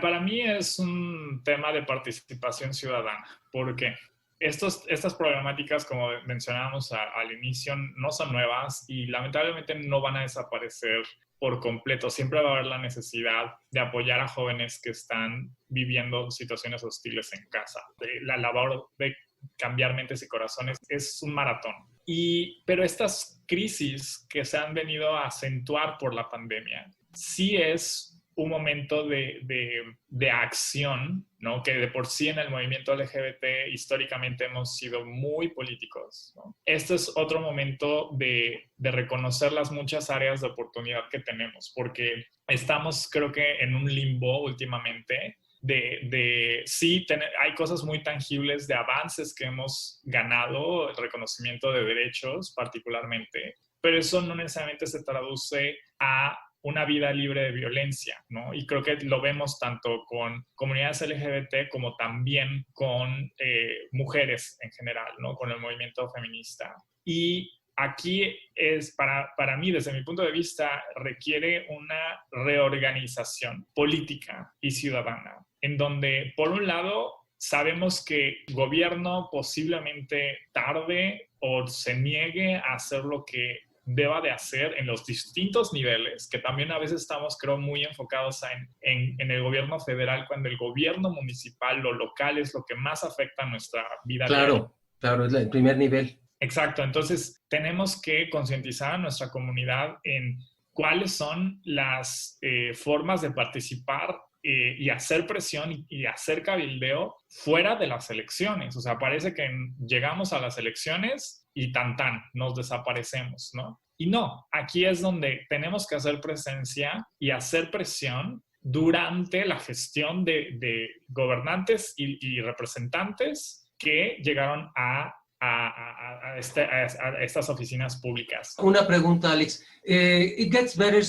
Para mí es un tema de participación ciudadana, porque estas problemáticas, como mencionábamos al inicio, no son nuevas y lamentablemente no van a desaparecer por completo. Siempre va a haber la necesidad de apoyar a jóvenes que están viviendo situaciones hostiles en casa. La labor de cambiar mentes y corazones es un maratón. Pero estas crisis que se han venido a acentuar por la pandemia, sí es un momento de acción, ¿no? Que de por sí en el movimiento LGBT históricamente hemos sido muy políticos, ¿no? Este es otro momento de reconocer las muchas áreas de oportunidad que tenemos, porque estamos, creo que, en un limbo últimamente. Hay cosas muy tangibles de avances que hemos ganado, el reconocimiento de derechos particularmente, pero eso no necesariamente se traduce a una vida libre de violencia, ¿no? Y creo que lo vemos tanto con comunidades LGBT como también con mujeres en general, ¿no? Con el movimiento feminista. Y aquí para mí, desde mi punto de vista, requiere una reorganización política y ciudadana, en donde, por un lado, sabemos que el gobierno posiblemente tarde o se niegue a hacer lo que deba de hacer en los distintos niveles, que también a veces estamos, creo, muy enfocados en el gobierno federal, cuando el gobierno municipal, lo local, es lo que más afecta a nuestra vida diaria. Claro, es el primer nivel. Exacto, entonces tenemos que concientizar a nuestra comunidad en cuáles son las formas de participar y hacer presión y hacer cabildeo fuera de las elecciones. O sea, parece que llegamos a las elecciones y nos desaparecemos, ¿no? Y no, aquí es donde tenemos que hacer presencia y hacer presión durante la gestión de gobernantes y representantes que llegaron a estas oficinas públicas. Una pregunta, Alex. It Gets Better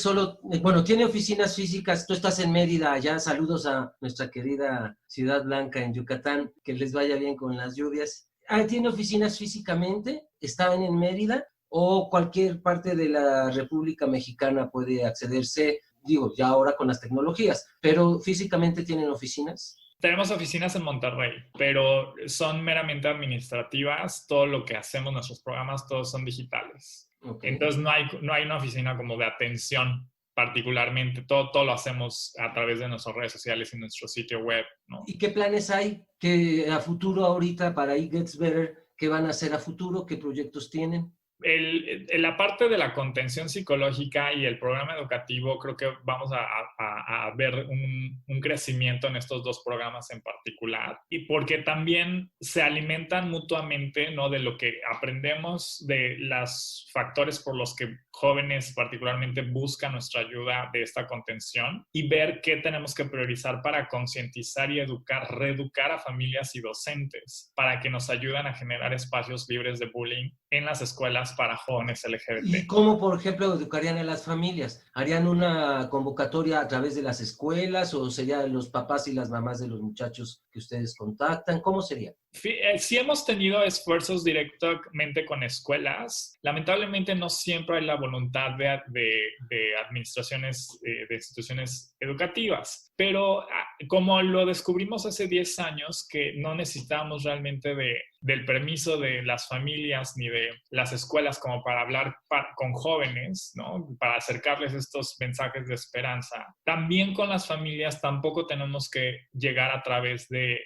tiene oficinas físicas. Tú estás en Mérida, allá. Saludos a nuestra querida Ciudad Blanca en Yucatán. Que les vaya bien con las lluvias. ¿Tiene oficinas físicamente? ¿Están en Mérida? ¿O cualquier parte de la República Mexicana puede accederse? Digo, ya ahora con las tecnologías. ¿Pero físicamente tienen oficinas? Tenemos oficinas en Monterrey, pero son meramente administrativas. Todo lo que hacemos, nuestros programas, todos son digitales. Okay. Entonces no hay una oficina como de atención particularmente. Todo lo hacemos a través de nuestras redes sociales y nuestro sitio web, ¿no? ¿Y qué planes hay que a futuro ahorita para It Gets Better? ¿Qué van a hacer a futuro? ¿Qué proyectos tienen? La parte de la contención psicológica y el programa educativo, creo que vamos a ver un crecimiento en estos dos programas en particular, y porque también se alimentan mutuamente, ¿no? De lo que aprendemos, de los factores por los que jóvenes particularmente buscan nuestra ayuda de esta contención, y ver qué tenemos que priorizar para concientizar y reeducar a familias y docentes para que nos ayuden a generar espacios libres de bullying en las escuelas para jóvenes LGBT. ¿Y cómo, por ejemplo, educarían a las familias? ¿Harían una convocatoria a través de las escuelas o serían los papás y las mamás de los muchachos que ustedes contactan? ¿Cómo sería? Sí hemos tenido esfuerzos directamente con escuelas. Lamentablemente no siempre hay la voluntad de administraciones, de instituciones educativas, pero como lo descubrimos hace 10 años, que no necesitábamos realmente del permiso de las familias ni de las escuelas como para hablar con jóvenes, ¿no? Para acercarles estos mensajes de esperanza. También con las familias tampoco tenemos que llegar a través de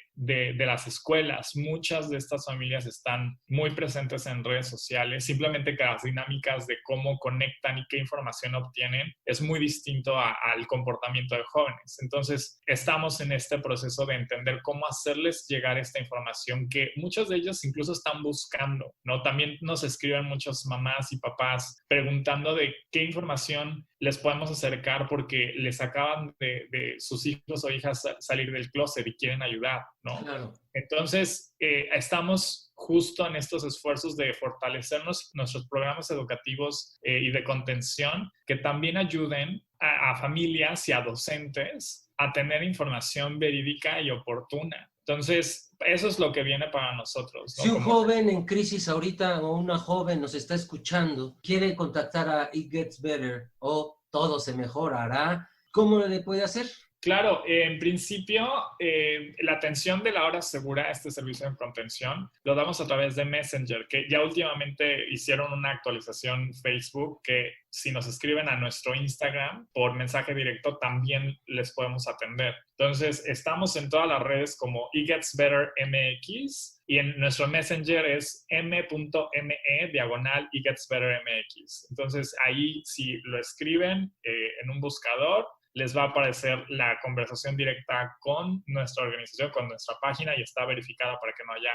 las escuelas. Muchas de estas familias están muy presentes en redes sociales, simplemente que las dinámicas de cómo conectan y qué información obtienen es muy distinto al comportamiento de jóvenes. Entonces, estamos en este proceso de entender cómo hacerles llegar esta información que muchos de ellos incluso están buscando, ¿no? También nos escriben muchas mamás y papás preguntando de qué información les podemos acercar porque les acaban de sus hijos o hijas salir del closet y quieren ayudar, ¿no? Claro. Entonces, estamos justo en estos esfuerzos de fortalecer nuestros programas educativos y de contención que también ayuden a familias y a docentes a tener información verídica y oportuna. Entonces, eso es lo que viene para nosotros, ¿no? Si un joven en crisis ahorita o una joven nos está escuchando, quiere contactar a It Gets Better o Todo se Mejorará, ¿cómo le puede hacer? Claro, en principio, la atención de la hora segura, este servicio de contención, lo damos a través de Messenger, que ya últimamente hicieron una actualización Facebook que si nos escriben a nuestro Instagram por mensaje directo también les podemos atender. Entonces, estamos en todas las redes como It Gets Better MX y en nuestro Messenger es m.me/It Gets Better MX. Entonces, ahí si lo escriben en un buscador, les va a aparecer la conversación directa con nuestra organización, con nuestra página y está verificada para que no haya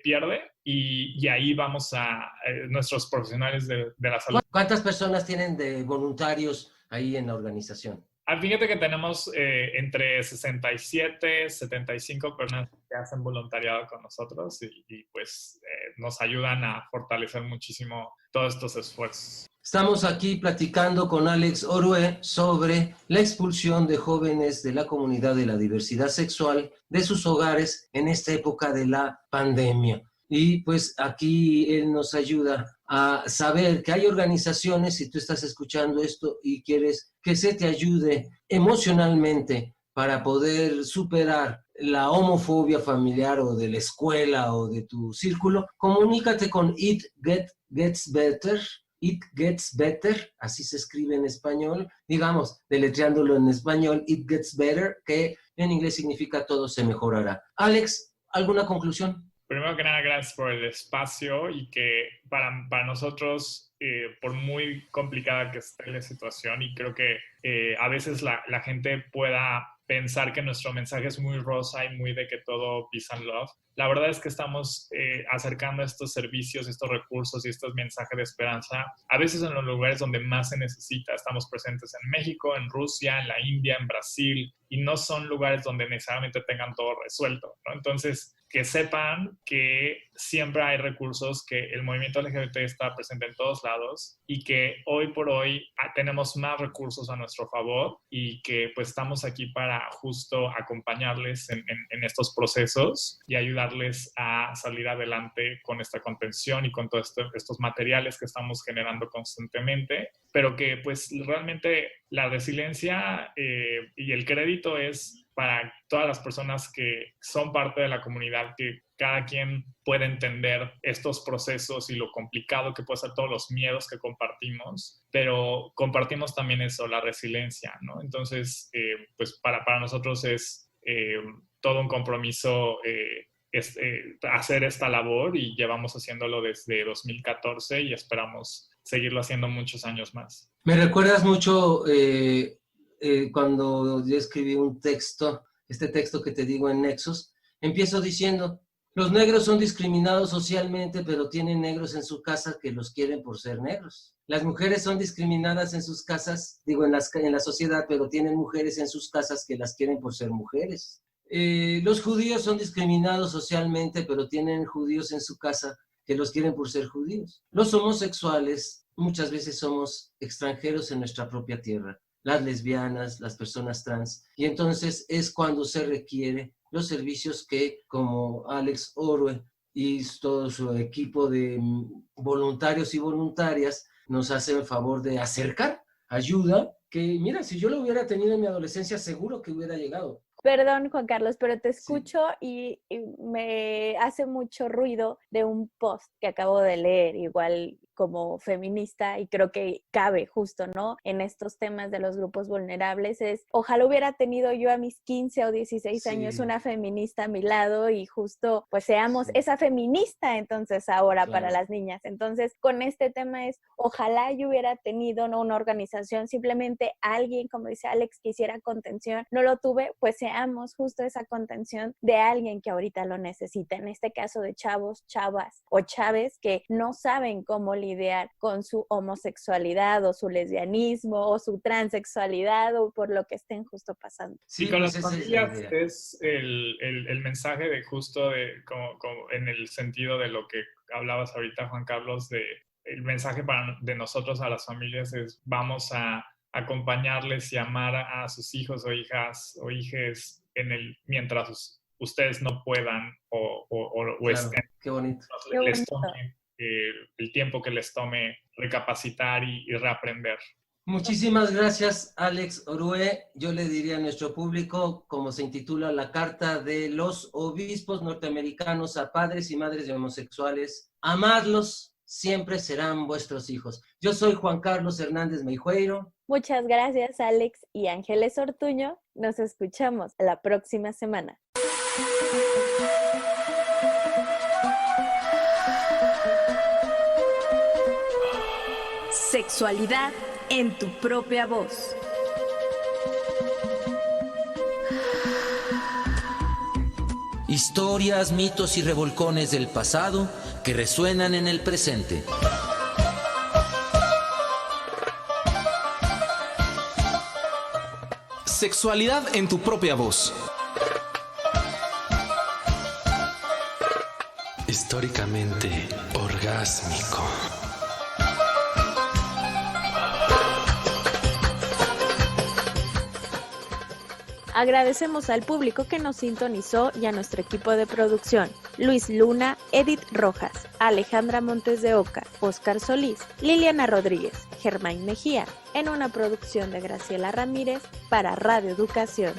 pierde. Y ahí vamos a nuestros profesionales de la salud. ¿Cuántas personas tienen de voluntarios ahí en la organización? Fíjate que tenemos entre 67, 75 personas que hacen voluntariado con nosotros y pues nos ayudan a fortalecer muchísimo todos estos esfuerzos. Estamos aquí platicando con Alex Orue sobre la expulsión de jóvenes de la comunidad de la diversidad sexual de sus hogares en esta época de la pandemia. Y pues aquí él nos ayuda a saber que hay organizaciones, si tú estás escuchando esto y quieres que se te ayude emocionalmente para poder superar la homofobia familiar o de la escuela o de tu círculo, comunícate con It Gets Better. It Gets Better, así se escribe en español, digamos, deletreándolo en español, It Gets Better, que en inglés significa todo se mejorará. Alex, ¿alguna conclusión? Primero que nada, gracias por el espacio y que para nosotros, por muy complicada que esté la situación, y creo que a veces la gente pueda pensar que nuestro mensaje es muy rosa y muy de que todo peace and love. La verdad es que estamos acercando estos servicios, estos recursos y estos mensajes de esperanza a veces en los lugares donde más se necesita. Estamos presentes en México, en Rusia, en la India, en Brasil, y no son lugares donde necesariamente tengan todo resuelto, ¿no? Entonces, que sepan que siempre hay recursos, que el movimiento LGBT está presente en todos lados y que hoy por hoy tenemos más recursos a nuestro favor y que pues estamos aquí para justo acompañarles en estos procesos y ayudarles a salir adelante con esta contención y con todos estos materiales que estamos generando constantemente, pero que pues realmente la resiliencia y el crédito es para todas las personas que son parte de la comunidad, que cada quien puede entender estos procesos y lo complicado que puede ser todos los miedos que compartimos, pero compartimos también eso, la resiliencia, ¿no? Entonces, pues para nosotros es todo un compromiso hacer esta labor y llevamos haciéndolo desde 2014 y esperamos seguirlo haciendo muchos años más. Me recuerdas mucho cuando yo escribí un texto, este texto que te digo en Nexos, empiezo diciendo, los negros son discriminados socialmente, pero tienen negros en su casa que los quieren por ser negros. Las mujeres son discriminadas en sus casas, digo en la sociedad, pero tienen mujeres en sus casas que las quieren por ser mujeres. Los judíos son discriminados socialmente, pero tienen judíos en su casa que los quieren por ser judíos. Los homosexuales muchas veces somos extranjeros en nuestra propia tierra. Las lesbianas, las personas trans, y entonces es cuando se requiere los servicios que, como Alex Orue y todo su equipo de voluntarios y voluntarias, nos hacen el favor de acercar ayuda que, mira, si yo lo hubiera tenido en mi adolescencia, seguro que hubiera llegado. Perdón, Juan Carlos, pero te escucho y me hace mucho ruido de un post que acabo de leer, igual como feminista, y creo que cabe justo, ¿no? En estos temas de los grupos vulnerables es, ojalá hubiera tenido yo a mis 15 o 16 años una feminista a mi lado y justo pues seamos esa feminista entonces ahora para las niñas. Entonces con este tema es, ojalá yo hubiera tenido, ¿no?, una organización, simplemente alguien, como dice Alex, que hiciera contención. No lo tuve, pues seamos justo esa contención de alguien que ahorita lo necesita. En este caso de chavos, chavas o chaves que no saben cómo lidiar con su homosexualidad o su lesbianismo o su transexualidad o por lo que estén justo pasando. Sí, con las familias es el mensaje de justo como en el sentido de lo que hablabas ahorita, Juan Carlos, el mensaje de nosotros a las familias es vamos a acompañarles y amar a sus hijos o hijas o hijes mientras ustedes no puedan o estén. Qué bonito. Les tome el tiempo que les tome recapacitar y reaprender. Muchísimas gracias, Alex Orue. Yo le diría a nuestro público, como se intitula la carta de los obispos norteamericanos a padres y madres de homosexuales, amadlos, siempre serán vuestros hijos. Yo soy Juan Carlos Hernández Meijueiro. Muchas gracias, Alex y Ángeles Ortuño. Nos escuchamos la próxima semana. Sexualidad en tu propia voz. Historias, mitos y revolcones del pasado que resuenan en el presente. Sexualidad en tu propia voz. Históricamente orgásmico. Agradecemos al público que nos sintonizó y a nuestro equipo de producción: Luis Luna, Edith Rojas, Alejandra Montes de Oca, Óscar Solís, Liliana Rodríguez, Germán Mejía, en una producción de Graciela Ramírez para Radio Educación.